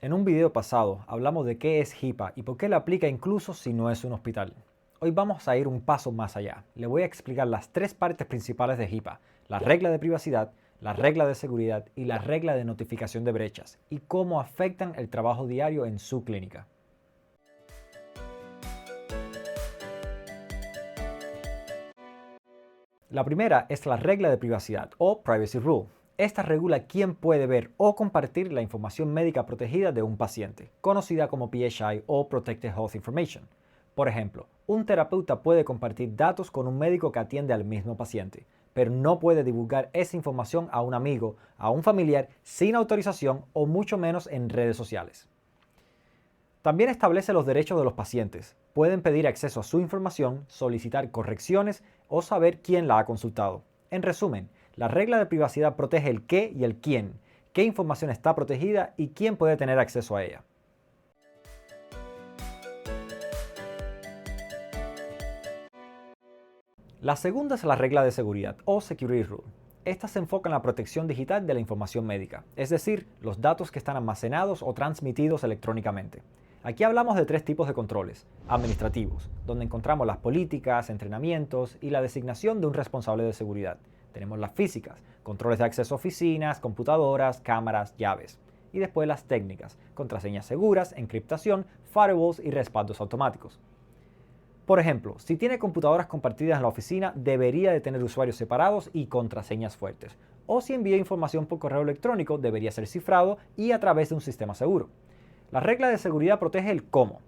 En un video pasado hablamos de qué es HIPAA y por qué la aplica incluso si no es un hospital. Hoy vamos a ir un paso más allá. Le voy a explicar las tres partes principales de HIPAA: la regla de privacidad, la regla de seguridad y la regla de notificación de brechas, y cómo afectan el trabajo diario en su clínica. La primera es la regla de privacidad o Privacy Rule. Esta regula quién puede ver o compartir la información médica protegida de un paciente, conocida como PHI o Protected Health Information. Por ejemplo, un terapeuta puede compartir datos con un médico que atiende al mismo paciente, pero no puede divulgar esa información a un amigo, a un familiar, sin autorización o mucho menos en redes sociales. También establece los derechos de los pacientes. Pueden pedir acceso a su información, solicitar correcciones o saber quién la ha consultado. En resumen, la regla de privacidad protege el qué y el quién, qué información está protegida y quién puede tener acceso a ella. La segunda es la regla de seguridad o Security Rule. Esta se enfoca en la protección digital de la información médica, es decir, los datos que están almacenados o transmitidos electrónicamente. Aquí hablamos de tres tipos de controles: administrativos, donde encontramos las políticas, entrenamientos y la designación de un responsable de seguridad. Tenemos las físicas, controles de acceso a oficinas, computadoras, cámaras, llaves. Y después las técnicas, contraseñas seguras, encriptación, firewalls y respaldos automáticos. Por ejemplo, si tiene computadoras compartidas en la oficina, debería de tener usuarios separados y contraseñas fuertes. O si envía información por correo electrónico, debería ser cifrado y a través de un sistema seguro. La regla de seguridad protege el cómo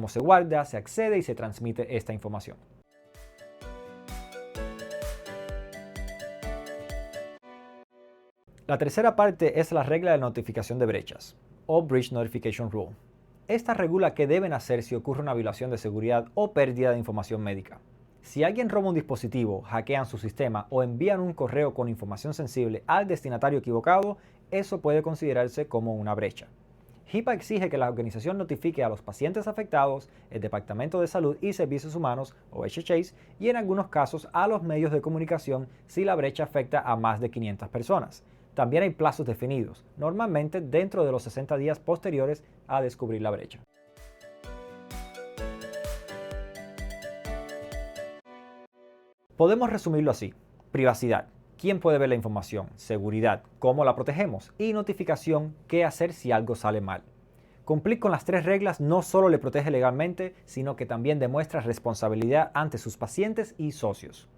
se guarda, se accede y se transmite esta información. La tercera parte es la regla de notificación de brechas, o Breach Notification Rule. Esta regula qué deben hacer si ocurre una violación de seguridad o pérdida de información médica. Si alguien roba un dispositivo, hackean su sistema o envían un correo con información sensible al destinatario equivocado, eso puede considerarse como una brecha. HIPAA exige que la organización notifique a los pacientes afectados, el Departamento de Salud y Servicios Humanos, o HHS, y en algunos casos a los medios de comunicación si la brecha afecta a más de 500 personas. También hay plazos definidos, normalmente dentro de los 60 días posteriores a descubrir la brecha. Podemos resumirlo así: privacidad, quién puede ver la información; seguridad, cómo la protegemos; y notificación, qué hacer si algo sale mal. Cumplir con las tres reglas no solo le protege legalmente, sino que también demuestra responsabilidad ante sus pacientes y socios.